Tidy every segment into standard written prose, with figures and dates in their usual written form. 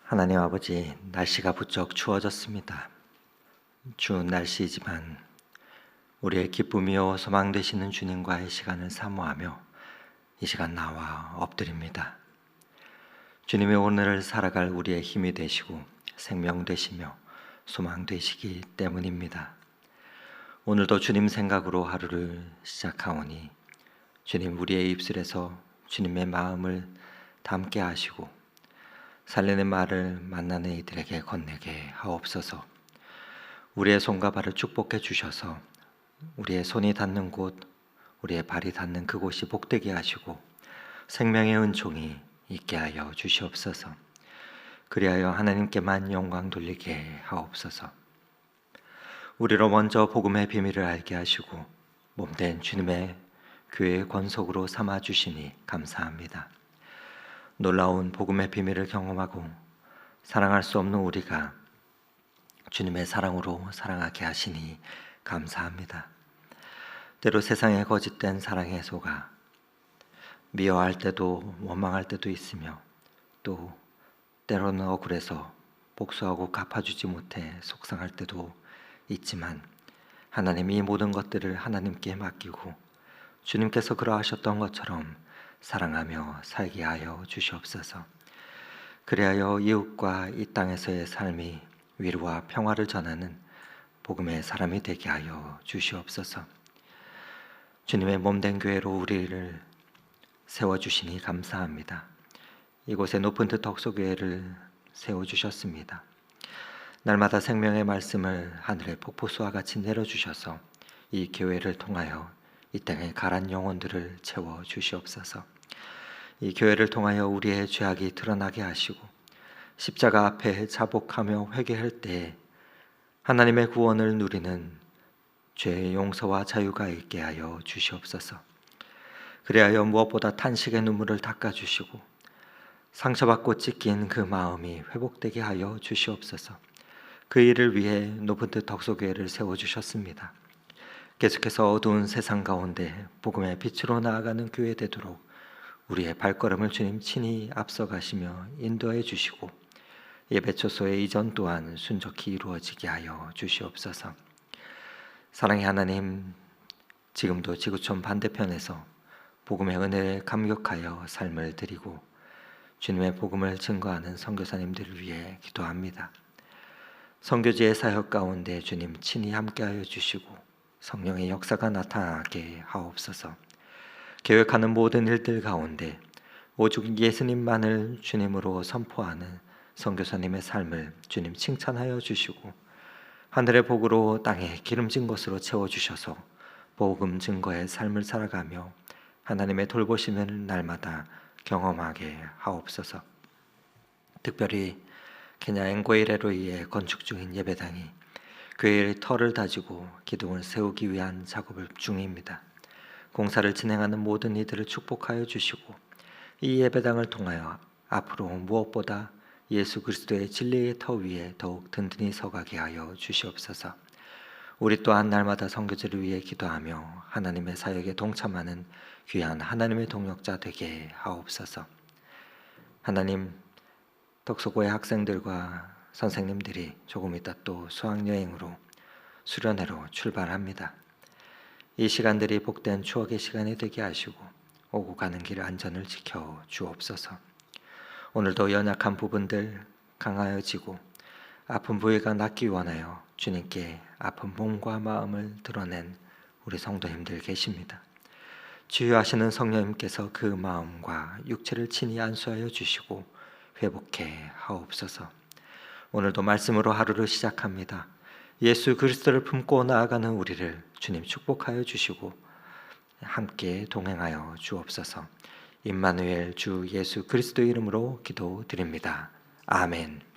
하나님 아버지, 날씨가 부쩍 추워졌습니다. 추운 날씨이지만 우리의 기쁨이요 소망 되시는 주님과의 시간을 사모하며 이 시간 나와 엎드립니다. 주님이 오늘을 살아갈 우리의 힘이 되시고 생명 되시며 소망 되시기 때문입니다. 오늘도 주님 생각으로 하루를 시작하오니 주님 우리의 입술에서 주님의 마음을 담게 하시고 살리는 말을 만나는 이들에게 건네게 하옵소서. 우리의 손과 발을 축복해 주셔서 우리의 손이 닿는 곳, 우리의 발이 닿는 그곳이 복되게 하시고 생명의 은총이 있게 하여 주시옵소서. 그리하여 하나님께만 영광 돌리게 하옵소서. 우리로 먼저 복음의 비밀을 알게 하시고 몸된 주님의 교회의 권속으로 삼아 주시니 감사합니다. 놀라운 복음의 비밀을 경험하고 사랑할 수 없는 우리가 주님의 사랑으로 사랑하게 하시니 감사합니다. 때로 세상의 거짓된 사랑에 속아 미워할 때도 원망할 때도 있으며 또 때로는 억울해서 복수하고 갚아주지 못해 속상할 때도 있지만 하나님이 이 모든 것들을 하나님께 맡기고 주님께서 그러하셨던 것처럼 사랑하며 살게 하여 주시옵소서. 그리하여 이웃과 이 땅에서의 삶이 위로와 평화를 전하는 복음의 사람이 되게 하여 주시옵소서. 주님의 몸된 교회로 우리를 세워주시니 감사합니다. 이곳에 높은 뜻 덕소교회를 세워주셨습니다. 날마다 생명의 말씀을 하늘의 폭포수와 같이 내려주셔서 이 교회를 통하여 이 땅의 가란 영혼들을 채워 주시옵소서. 이 교회를 통하여 우리의 죄악이 드러나게 하시고 십자가 앞에 자복하며 회개할 때에 하나님의 구원을 누리는 죄의 용서와 자유가 있게 하여 주시옵소서. 그리하여 무엇보다 탄식의 눈물을 닦아주시고 상처받고 찢긴 그 마음이 회복되게 하여 주시옵소서. 그 일을 위해 높은 뜻 덕소교회를 세워주셨습니다. 계속해서 어두운 세상 가운데 복음의 빛으로 나아가는 교회 되도록 우리의 발걸음을 주님 친히 앞서가시며 인도해 주시고 예배 초소의 이전 또한 순적히 이루어지게 하여 주시옵소서. 사랑의 하나님, 지금도 지구촌 반대편에서 복음의 은혜에 감격하여 삶을 드리고 주님의 복음을 증거하는 선교사님들을 위해 기도합니다. 선교지의 사역 가운데 주님 친히 함께하여 주시고 성령의 역사가 나타나게 하옵소서. 계획하는 모든 일들 가운데 오직 예수님만을 주님으로 선포하는 선교사님의 삶을 주님 칭찬하여 주시고 하늘의 복으로 땅에 기름진 것으로 채워주셔서 복음 증거의 삶을 살아가며 하나님의 돌보심을 날마다 경험하게 하옵소서. 특별히 케냐 앵고이레로이에 건축 중인 예배당이 교회의 터를 다지고 기둥을 세우기 위한 작업을 중입니다. 공사를 진행하는 모든 이들을 축복하여 주시고 이 예배당을 통하여 앞으로 무엇보다 예수 그리스도의 진리의 터 위에 더욱 든든히 서가게 하여 주시옵소서. 우리 또한 날마다 선교지를 위해 기도하며 하나님의 사역에 동참하는 귀한 하나님의 동역자 되게 하옵소서. 하나님, 덕소고의 학생들과 선생님들이 조금 이따 또 수학여행으로 수련회로 출발합니다. 이 시간들이 복된 추억의 시간이 되게 하시고 오고 가는 길 안전을 지켜 주옵소서. 오늘도 연약한 부분들 강하여지고 아픈 부위가 낫기 원하여 주님께 아픈 몸과 마음을 드러낸 우리 성도님들 계십니다. 치유하시는 성령님께서 그 마음과 육체를 친히 안수하여 주시고 회복해 하옵소서. 오늘도 말씀으로 하루를 시작합니다. 예수 그리스도를 품고 나아가는 우리를 주님 축복하여 주시고 함께 동행하여 주옵소서. 임마누엘 주 예수 그리스도 이름으로 기도드립니다. 아멘.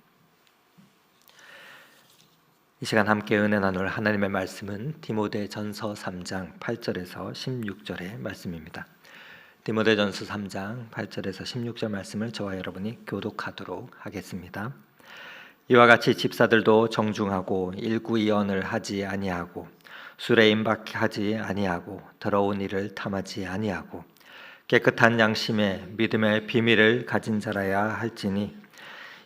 이 시간 함께 은혜 나눌 하나님의 말씀은 디모데전서 3장 8절에서 16절의 말씀입니다. 디모데전서 3장 8절에서 16절 말씀을 저와 여러분이 교독하도록 하겠습니다. 이와 같이 집사들도 정중하고 일구이언을 하지 아니하고 술에 임박하지 아니하고 더러운 일을 탐하지 아니하고 깨끗한 양심에 믿음의 비밀을 가진 자라야 할지니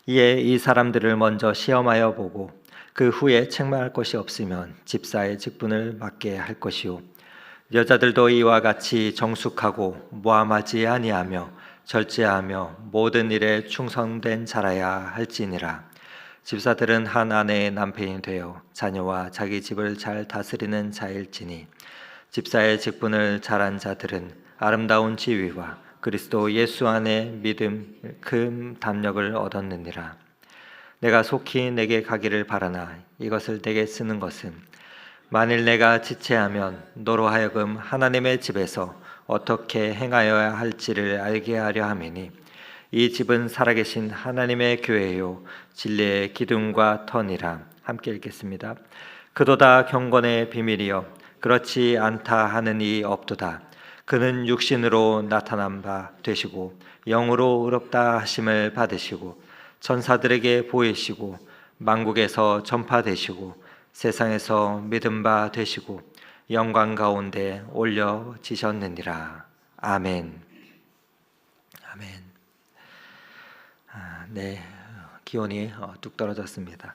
이에 이 사람들을 먼저 시험하여 보고 그 후에 책망할 것이 없으면 집사의 직분을 맡게 할 것이요 여자들도 이와 같이 정숙하고 모함하지 아니하며 절제하며 모든 일에 충성된 자라야 할지니라. 집사들은 한 아내의 남편이 되어 자녀와 자기 집을 잘 다스리는 자일지니 집사의 직분을 잘한 자들은 아름다운 지위와 그리스도 예수 안에 믿음 큰 담력을 얻었느니라. 내가 속히 내게 가기를 바라나 이것을 내게 쓰는 것은 만일 내가 지체하면 너로 하여금 하나님의 집에서 어떻게 행하여야 할지를 알게 하려 함이니 이 집은 살아계신 하나님의 교회요 진리의 기둥과 터니라. 함께 읽겠습니다. 그도다 경건의 비밀이여 그렇지 않다 하는 이 없도다. 그는 육신으로 나타난 바 되시고 영으로 의롭다 하심을 받으시고 천사들에게 보이시고 만국에서 전파되시고 세상에서 믿음 바 되시고 영광 가운데 올려지셨느니라. 아멘. 아멘. 네, 기온이 뚝 떨어졌습니다.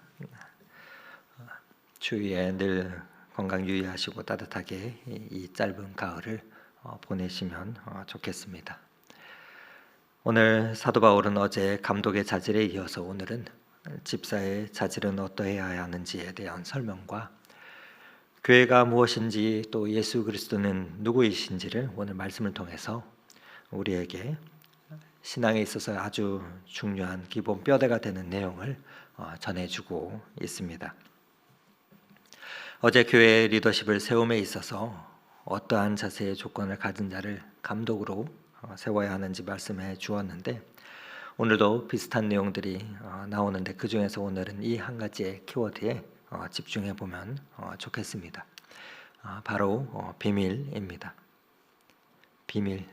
추위에 늘 건강 유의하시고 따뜻하게 이 짧은 가을을 보내시면 좋겠습니다. 오늘 사도 바울은 어제 감독의 자질에 이어서 오늘은 집사의 자질은 어떠해야 하는지에 대한 설명과 교회가 무엇인지 또 예수 그리스도는 누구이신지를 오늘 말씀을 통해서 우리에게 신앙에 있어서 아주 중요한 기본 뼈대가 되는 내용을 전해주고 있습니다. 어제 교회의 리더십을 세움에 있어서 어떠한 자세의 조건을 가진 자를 감독으로 세워야 하는지 말씀해 주었는데 오늘도 비슷한 내용들이 나오는데 그 중에서 오늘은 이 한 가지의 키워드에 집중해 보면 좋겠습니다. 바로 비밀입니다. 비밀.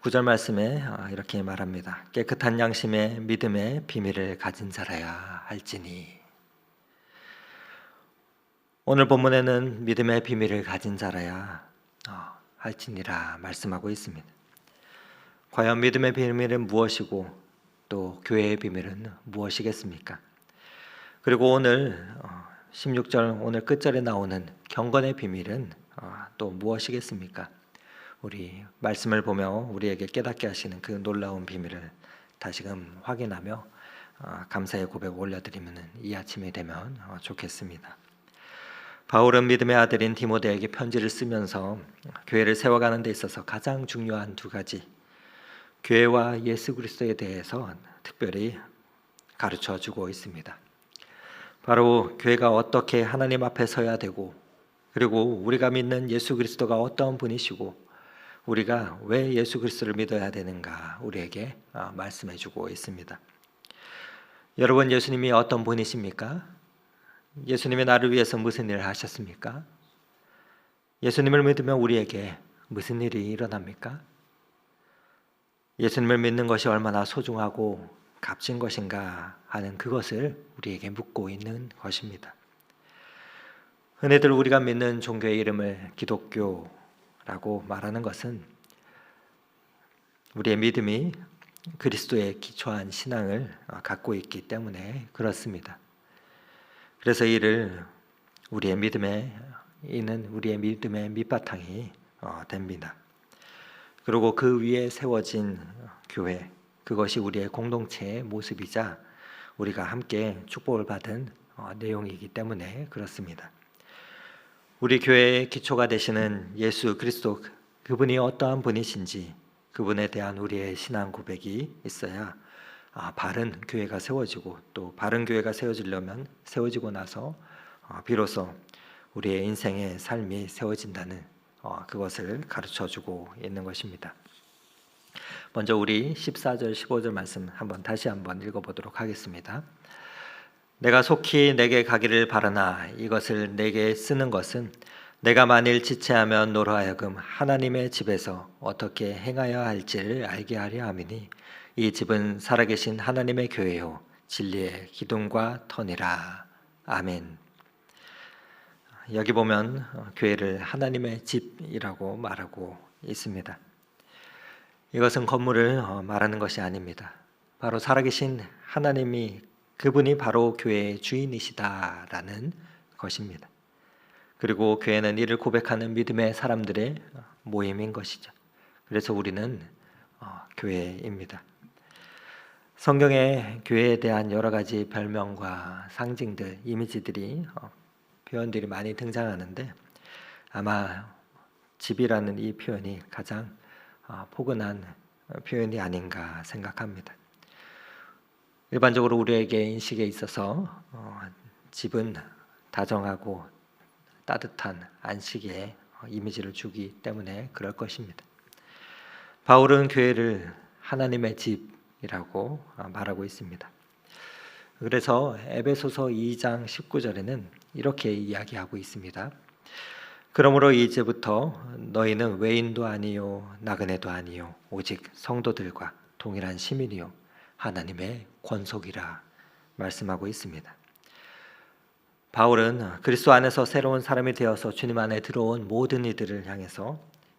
9절 말씀에 이렇게 말합니다. 깨끗한 양심에 믿음의 비밀을 가진 자라야 할지니. 오늘 본문에는 믿음의 비밀을 가진 자라야 할지니라 말씀하고 있습니다. 과연 믿음의 비밀은 무엇이고 또 교회의 비밀은 무엇이겠습니까? 그리고 오늘 16절 오늘 끝절에 나오는 경건의 비밀은 또 무엇이겠습니까? 우리 말씀을 보며 우리에게 깨닫게 하시는 그 놀라운 비밀을 다시금 확인하며 감사의 고백 올려드리면 이 아침이 되면 좋겠습니다. 바울은 믿음의 아들인 디모데에게 편지를 쓰면서 교회를 세워가는 데 있어서 가장 중요한 두 가지 교회와 예수 그리스도에 대해서 특별히 가르쳐 주고 있습니다. 바로 교회가 어떻게 하나님 앞에 서야 되고 그리고 우리가 믿는 예수 그리스도가 어떤 분이시고 우리가 왜 예수 그리스도를 믿어야 되는가 우리에게 말씀해 주고 있습니다. 여러분 예수님이 어떤 분이십니까? 예수님이 나를 위해서 무슨 일을 하셨습니까? 예수님을 믿으면 우리에게 무슨 일이 일어납니까? 예수님을 믿는 것이 얼마나 소중하고 값진 것인가 하는 그것을 우리에게 묻고 있는 것입니다. 흔히들 우리가 믿는 종교의 이름을 기독교라고 말하는 것은 우리의 믿음이 그리스도에 기초한 신앙을 갖고 있기 때문에 그렇습니다. 그래서 이를 우리의 믿음의 밑바탕이 됩니다. 그리고 그 위에 세워진 교회, 그것이 우리의 공동체의 모습이자 우리가 함께 축복을 받은 내용이기 때문에 그렇습니다. 우리 교회의 기초가 되시는 예수 그리스도 그분이 어떠한 분이신지 그분에 대한 우리의 신앙 고백이 있어야 바른 교회가 세워지고 또 바른 교회가 세워지려면 세워지고 나서 비로소 우리의 인생의 삶이 세워진다는 그것을 가르쳐주고 있는 것입니다. 먼저 우리 14절 15절 말씀 다시 한번 읽어보도록 하겠습니다. 내가 속히 내게 가기를 바라나 이것을 내게 쓰는 것은 내가 만일 지체하면 너로 하여금 하나님의 집에서 어떻게 행하여야 할지를 알게 하려 함이니 이 집은 살아계신 하나님의 교회요 진리의 기둥과 터니라. 아멘. 여기 보면 교회를 하나님의 집이라고 말하고 있습니다. 이것은 건물을 말하는 것이 아닙니다. 바로 살아계신 하나님이, 그분이 바로 교회의 주인이시다라는 것입니다. 그리고 교회는 이를 고백하는 믿음의 사람들의 모임인 것이죠. 그래서 우리는 교회입니다. 성경에 교회에 대한 여러 가지 별명과 상징들, 이미지들이, 표현들이 많이 등장하는데 아마 집이라는 이 표현이 가장 포근한 표현이 아닌가 생각합니다. 일반적으로 우리에게 인식에 있어서 집은 다정하고 따뜻한 안식의 이미지를 주기 때문에 그럴 것입니다. 바울은 교회를 하나님의 집이라고 말하고 있습니다. 그래서 에베소서 2장 19절에는 이렇게 이야기하고 있습니다. 그러므로 이제부터 너희는 외인도 아니요 나그네도 아니요 오직 성도들과 동일한 시민이요 하나님의 권속이라 말씀하고 있습니다. 바울은 그리스도 안에서 새로운 사람이 되어서 주님 안에 들어온 모든 이들을 향해서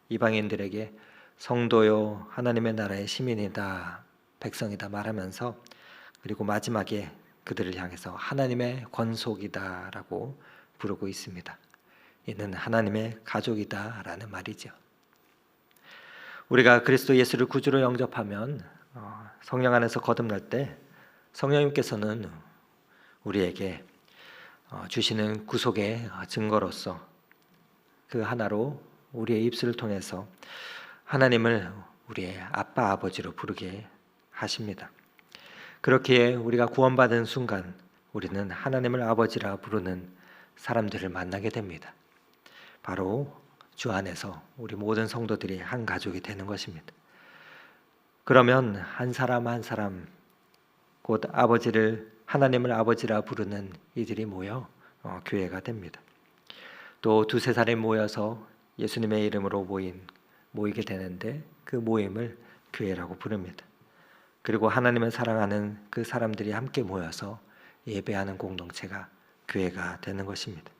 이방인들에게 성도요 하나님의 나라의 시민이다, 백성이다 말하면서, 그리고 마지막에 그들을 향해서 하나님의 권속이다라고 부르고 있습니다. 이는 하나님의 가족이다라는 말이죠. 우리가 그리스도 예수를 구주로 영접하면 성령 안에서 거듭날 때 성령님께서는 우리에게 주시는 구속의 증거로서 그 하나로 우리의 입술을 통해서 하나님을 우리의 아빠 아버지로 부르게 하십니다. 그렇기에 우리가 구원받은 순간 우리는 하나님을 아버지라 부르는 사람들을 만나게 됩니다. 바로 주 안에서 우리 모든 성도들이 한 가족이 되는 것입니다. 그러면 한 사람 한 사람, 곧 하나님을 아버지라 부르는 이들이 모여 교회가 됩니다. 또 두세 사람이 모여서 예수님의 이름으로 모이게 되는데 그 모임을 교회라고 부릅니다. 그리고 하나님을 사랑하는 그 사람들이 함께 모여서 예배하는 공동체가 교회가 되는 것입니다.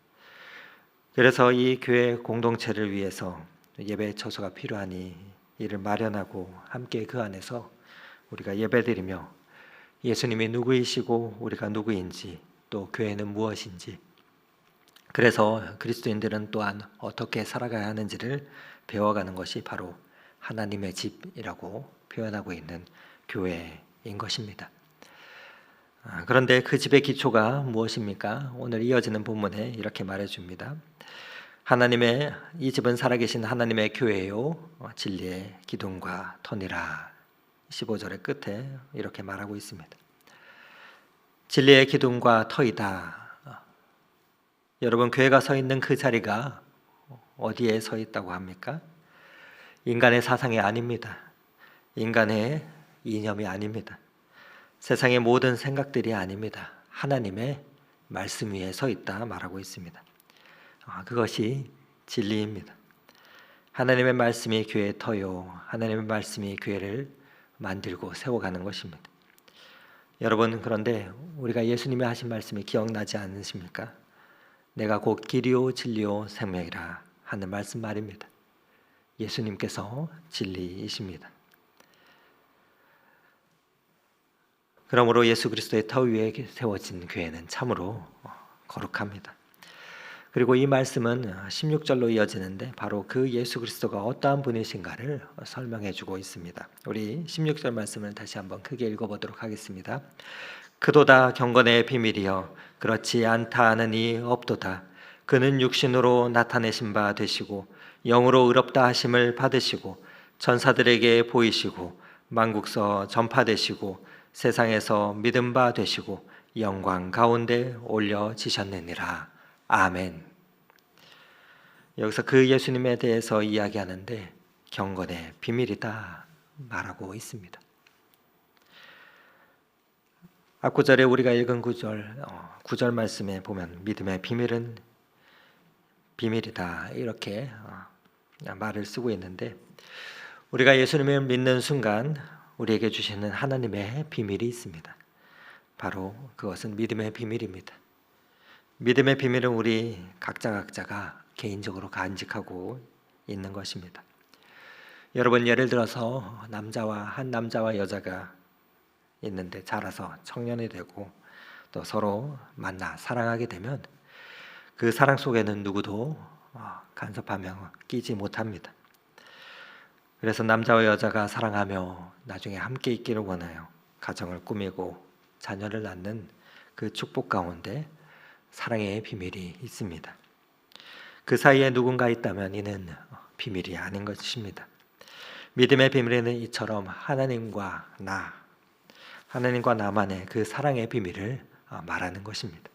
그래서 이 교회 공동체를 위해서 예배 처소가 필요하니 이를 마련하고 함께 그 안에서 우리가 예배드리며 예수님이 누구이시고 우리가 누구인지, 또 교회는 무엇인지, 그래서 그리스도인들은 또한 어떻게 살아가야 하는지를 배워가는 것이 바로 하나님의 집이라고 표현하고 있는 교회인 것입니다. 그런데 그 집의 기초가 무엇입니까? 오늘 이어지는 본문에 이렇게 말해줍니다. 이 집은 살아계신 하나님의 교회요 진리의 기둥과 터니라. 15절의 끝에 이렇게 말하고 있습니다. 진리의 기둥과 터이다. 여러분, 교회가 서 있는 그 자리가 어디에 서 있다고 합니까? 인간의 사상이 아닙니다. 인간의 이념이 아닙니다. 세상의 모든 생각들이 아닙니다. 하나님의 말씀 위에 서 있다 말하고 있습니다. 그것이 진리입니다. 하나님의 말씀이 교회의 터요, 하나님의 말씀이 교회를 만들고 세워가는 것입니다. 여러분, 그런데 우리가 예수님이 하신 말씀이 기억나지 않으십니까? 내가 곧 길이요 진리요 생명이라 하는 말씀 말입니다. 예수님께서 진리이십니다. 그러므로 예수 그리스도의 터 위에 세워진 교회는 참으로 거룩합니다. 그리고 이 말씀은 16절로 이어지는데 바로 그 예수 그리스도가 어떠한 분이신가를 설명해 주고 있습니다. 우리 16절 말씀을 다시 한번 크게 읽어보도록 하겠습니다. 그도다 경건의 비밀이여 그렇지 않다 하는 이 없도다. 그는 육신으로 나타내신 바 되시고 영으로 의롭다 하심을 받으시고 천사들에게 보이시고 만국서 전파되시고 세상에서 믿음 바 되시고 영광 가운데 올려지셨느니라. 아멘. 여기서 그 예수님에 대해서 이야기하는데 경건의 비밀이다 말하고 있습니다. 앞구절에 우리가 읽은 9절 말씀에 보면 믿음의 비밀은 비밀이다 이렇게 말을 쓰고 있는데, 우리가 예수님을 믿는 순간 우리에게 주시는 하나님의 비밀이 있습니다. 바로 그것은 믿음의 비밀입니다. 믿음의 비밀은 우리 각자가 개인적으로 간직하고 있는 것입니다. 여러분, 예를 들어서 한 남자와 여자가 있는데 자라서 청년이 되고 또 서로 만나 사랑하게 되면 그 사랑 속에는 누구도 간섭하며 끼지 못합니다. 그래서 남자와 여자가 사랑하며 나중에 함께 있기를 원하여 가정을 꾸미고 자녀를 낳는 그 축복 가운데 사랑의 비밀이 있습니다. 그 사이에 누군가 있다면 이는 비밀이 아닌 것입니다. 믿음의 비밀에는 이처럼 하나님과 나만의 그 사랑의 비밀을 말하는 것입니다.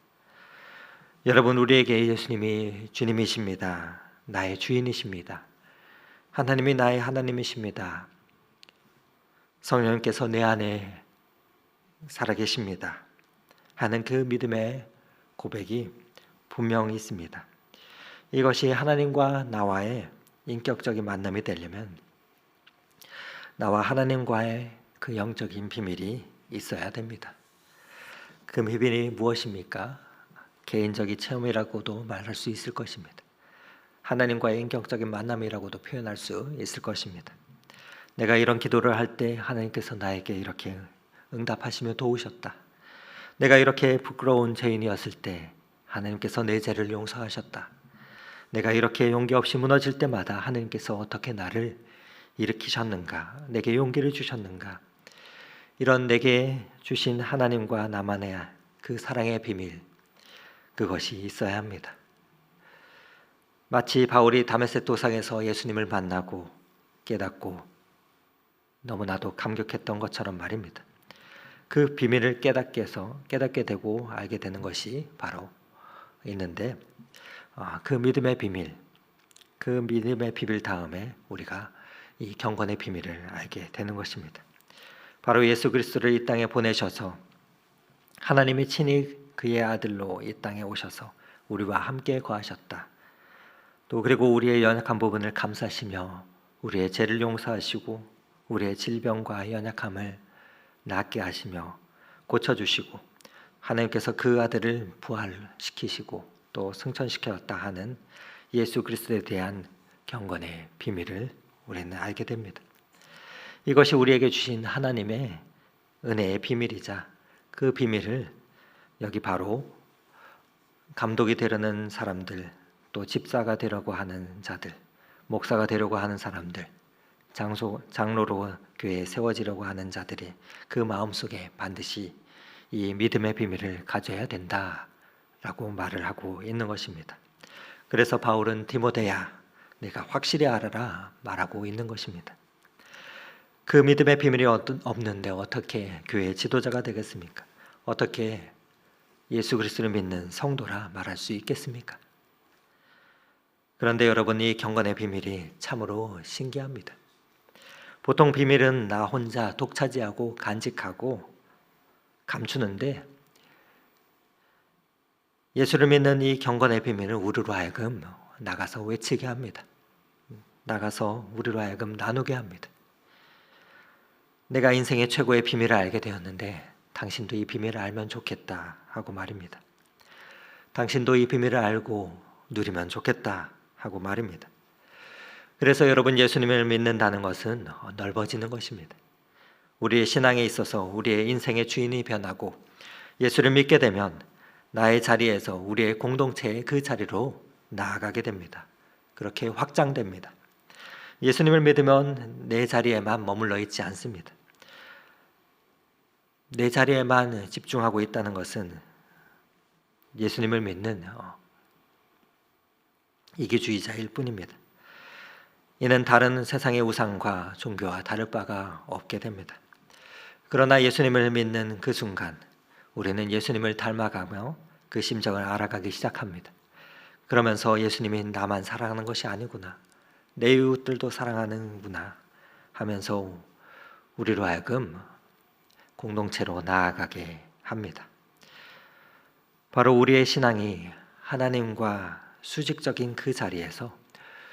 여러분, 우리에게 예수님이 주님이십니다. 나의 주인이십니다. 하나님이 나의 하나님이십니다. 성령님께서 내 안에 살아계십니다 하는 그 믿음의 고백이 분명히 있습니다. 이것이 하나님과 나와의 인격적인 만남이 되려면 나와 하나님과의 그 영적인 비밀이 있어야 됩니다. 그 비밀이 무엇입니까? 개인적인 체험이라고도 말할 수 있을 것입니다. 하나님과의 인격적인 만남이라고도 표현할 수 있을 것입니다. 내가 이런 기도를 할 때 하나님께서 나에게 이렇게 응답하시며 도우셨다. 내가 이렇게 부끄러운 죄인이었을 때 하나님께서 내 죄를 용서하셨다. 내가 이렇게 용기 없이 무너질 때마다 하나님께서 어떻게 나를 일으키셨는가, 내게 용기를 주셨는가. 이런 내게 주신 하나님과 나만의 그 사랑의 비밀, 그것이 있어야 합니다. 마치 바울이 다메섹 도상에서 예수님을 만나고 깨닫고 너무나도 감격했던 것처럼 말입니다. 그 비밀을 깨닫게 되고 알게 되는 것이 바로 있는데 그 믿음의 비밀 다음에 우리가 이 경건의 비밀을 알게 되는 것입니다. 바로 예수 그리스도를 이 땅에 보내셔서 하나님이 친히 그의 아들로 이 땅에 오셔서 우리와 함께 거하셨다. 또 그리고 우리의 연약한 부분을 감사하시며 우리의 죄를 용서하시고 우리의 질병과 연약함을 낫게 하시며 고쳐주시고 하나님께서 그 아들을 부활시키시고 또 승천시켰다 하는 예수 그리스도에 대한 경건의 비밀을 우리는 알게 됩니다. 이것이 우리에게 주신 하나님의 은혜의 비밀이자 그 비밀을 여기 바로 감독이 되려는 사람들, 또 집사가 되려고 하는 자들, 목사가 되려고 하는 사람들, 장로로 교회에 세워지려고 하는 자들이 그 마음속에 반드시 이 믿음의 비밀을 가져야 된다라고 말을 하고 있는 것입니다. 그래서 바울은 디모데야, 내가 확실히 알아라 말하고 있는 것입니다. 그 믿음의 비밀이 없는데 어떻게 교회의 지도자가 되겠습니까? 어떻게 예수 그리스도를 믿는 성도라 말할 수 있겠습니까? 그런데 여러분, 이 경건의 비밀이 참으로 신기합니다. 보통 비밀은 나 혼자 독차지하고 간직하고 감추는데 예수를 믿는 이 경건의 비밀을 우리로 하여금 나가서 외치게 합니다. 나가서 우리로 하여금 나누게 합니다. 내가 인생의 최고의 비밀을 알게 되었는데 당신도 이 비밀을 알면 좋겠다 하고 말입니다. 당신도 이 비밀을 알고 누리면 좋겠다 하고 말입니다. 그래서 여러분, 예수님을 믿는다는 것은 넓어지는 것입니다. 우리의 신앙에 있어서 우리의 인생의 주인이 변하고 예수를 믿게 되면 나의 자리에서 우리의 공동체의 그 자리로 나아가게 됩니다. 그렇게 확장됩니다. 예수님을 믿으면 내 자리에만 머물러 있지 않습니다. 내 자리에만 집중하고 있다는 것은 예수님을 믿는 이기주의자일 뿐입니다. 이는 다른 세상의 우상과 종교와 다를 바가 없게 됩니다. 그러나 예수님을 믿는 그 순간 우리는 예수님을 닮아가며 그 심정을 알아가기 시작합니다. 그러면서 예수님이 나만 사랑하는 것이 아니구나, 내 이웃들도 사랑하는구나 하면서 우리로 하여금 공동체로 나아가게 합니다. 바로 우리의 신앙이 하나님과 수직적인 그 자리에서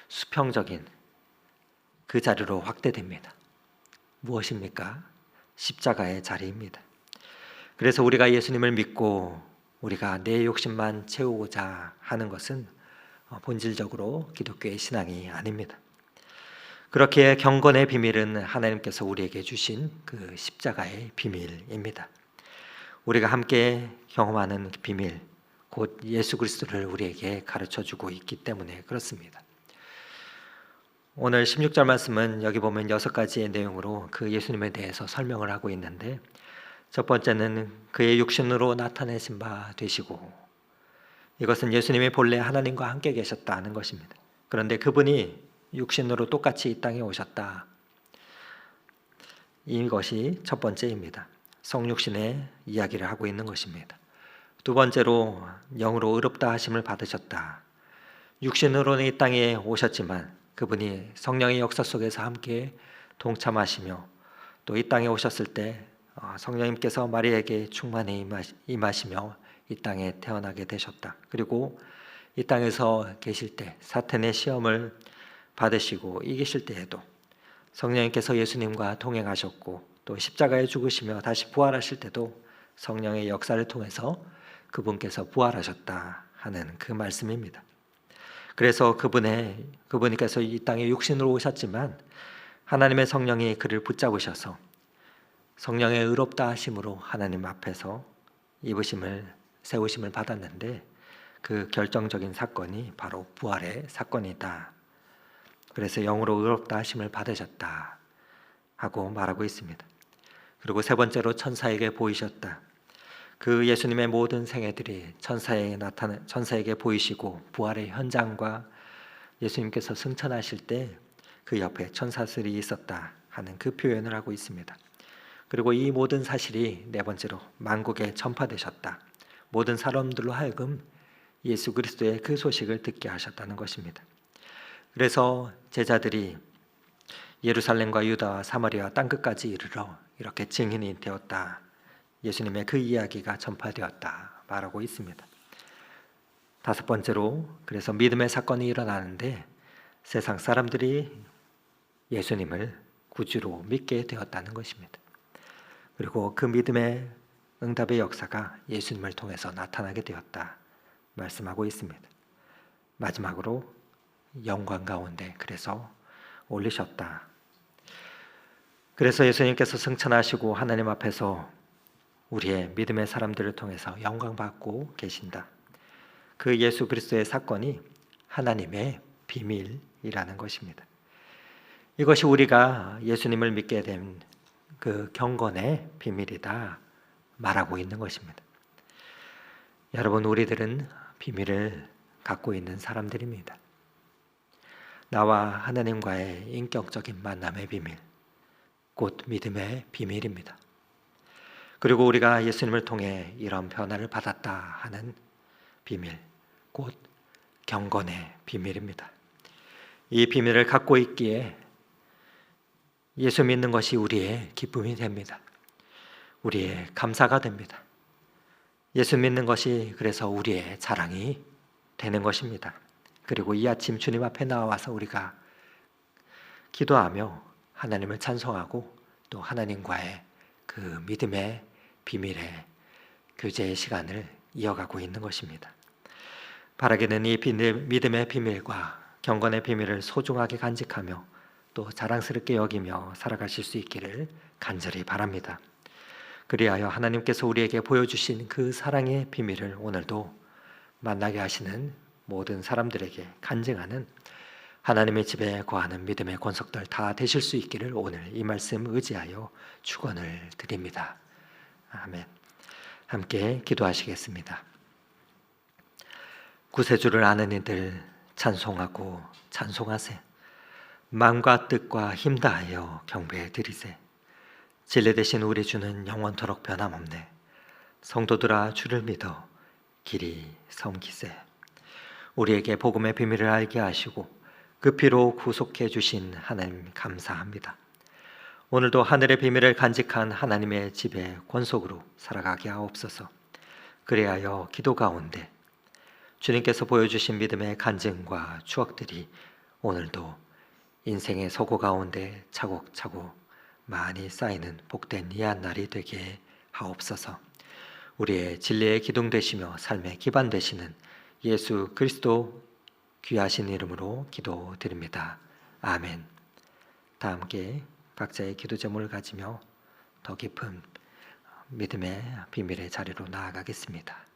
수평적인 그 자리로 확대됩니다. 무엇입니까? 십자가의 자리입니다. 그래서 우리가 예수님을 믿고 우리가 내 욕심만 채우고자 하는 것은 본질적으로 기독교의 신앙이 아닙니다. 그렇게 경건의 비밀은 하나님께서 우리에게 주신 그 십자가의 비밀입니다. 우리가 함께 경험하는 비밀, 곧 예수 그리스도를 우리에게 가르쳐주고 있기 때문에 그렇습니다. 오늘 16절 말씀은 여기 보면 6가지의 내용으로 그 예수님에 대해서 설명을 하고 있는데, 첫 번째는 그의 육신으로 나타내신 바 되시고, 이것은 예수님이 본래 하나님과 함께 계셨다는 것입니다. 그런데 그분이 육신으로 똑같이 이 땅에 오셨다. 이것이 첫 번째입니다. 성육신의 이야기를 하고 있는 것입니다. 두 번째로 영으로 의롭다 하심을 받으셨다. 육신으로는 이 땅에 오셨지만 그분이 성령의 역사 속에서 함께 동참하시며 또 이 땅에 오셨을 때 성령님께서 마리아에게 충만히 임하시며 이 땅에 태어나게 되셨다. 그리고 이 땅에서 계실 때 사탄의 시험을 받으시고 이기실 때에도 성령님께서 예수님과 동행하셨고, 또 십자가에 죽으시며 다시 부활하실 때도 성령의 역사를 통해서 그분께서 부활하셨다 하는 그 말씀입니다. 그래서 그분께서 이 땅에 육신으로 오셨지만 하나님의 성령이 그를 붙잡으셔서 성령의 의롭다 하심으로 하나님 앞에서 세우심을 받았는데, 그 결정적인 사건이 바로 부활의 사건이다. 그래서 영으로 의롭다 하심을 받으셨다 하고 말하고 있습니다. 그리고 세 번째로 천사에게 보이셨다. 그 예수님의 모든 생애들이 천사에게 보이시고 부활의 현장과 예수님께서 승천하실 때 그 옆에 천사들이 있었다 하는 그 표현을 하고 있습니다. 그리고 이 모든 사실이 네 번째로 만국에 전파되셨다. 모든 사람들로 하여금 예수 그리스도의 그 소식을 듣게 하셨다는 것입니다. 그래서 제자들이 예루살렘과 유다와 사마리아 땅끝까지 이르러 이렇게 증인이 되었다. 예수님의 그 이야기가 전파되었다 말하고 있습니다. 다섯 번째로, 그래서 믿음의 사건이 일어나는데 세상 사람들이 예수님을 구주로 믿게 되었다는 것입니다. 그리고 그 믿음의 응답의 역사가 예수님을 통해서 나타나게 되었다 말씀하고 있습니다. 마지막으로 영광 가운데 그래서 올리셨다. 그래서 예수님께서 승천하시고 하나님 앞에서 우리의 믿음의 사람들을 통해서 영광 받고 계신다. 그 예수 그리스도의 사건이 하나님의 비밀이라는 것입니다. 이것이 우리가 예수님을 믿게 된 그 경건의 비밀이다 말하고 있는 것입니다. 여러분, 우리들은 비밀을 갖고 있는 사람들입니다. 나와 하나님과의 인격적인 만남의 비밀, 곧 믿음의 비밀입니다. 그리고 우리가 예수님을 통해 이런 변화를 받았다 하는 비밀, 곧 경건의 비밀입니다. 이 비밀을 갖고 있기에 예수 믿는 것이 우리의 기쁨이 됩니다. 우리의 감사가 됩니다. 예수 믿는 것이 그래서 우리의 자랑이 되는 것입니다. 그리고 이 아침 주님 앞에 나와서 우리가 기도하며 하나님을 찬송하고 또 하나님과의 그 믿음의 비밀의 교제의 시간을 이어가고 있는 것입니다. 바라기는 이 믿음의 비밀과 경건의 비밀을 소중하게 간직하며 또 자랑스럽게 여기며 살아가실 수 있기를 간절히 바랍니다. 그리하여 하나님께서 우리에게 보여주신 그 사랑의 비밀을 오늘도 만나게 하시는 모든 사람들에게 간증하는 하나님의 집에 거하는 믿음의 권속들 다 되실 수 있기를 오늘 이 말씀 의지하여 축원을 드립니다. 아멘. 함께 기도하시겠습니다. 구세주를 아는 이들 찬송하고 찬송하세. 마음과 뜻과 힘 다하여 경배해 드리세. 진리 되신 우리 주는 영원토록 변함없네. 성도들아, 주를 믿어 길이 섬기세. 우리에게 복음의 비밀을 알게 하시고 그 피로 구속해 주신 하나님 감사합니다. 오늘도 하늘의 비밀을 간직한 하나님의 집에 권속으로 살아가게 하옵소서. 그리하여 기도 가운데 주님께서 보여주신 믿음의 간증과 추억들이 오늘도 인생의 서고 가운데 차곡차곡 많이 쌓이는 복된 이한 날이 되게 하옵소서. 우리의 진리의 기둥 되시며 삶의 기반 되시는 예수 그리스도 귀하신 이름으로 기도드립니다. 아멘. 다 함께 각자의 기도 제목을 가지며 더 깊은 믿음의 비밀의 자리로 나아가겠습니다.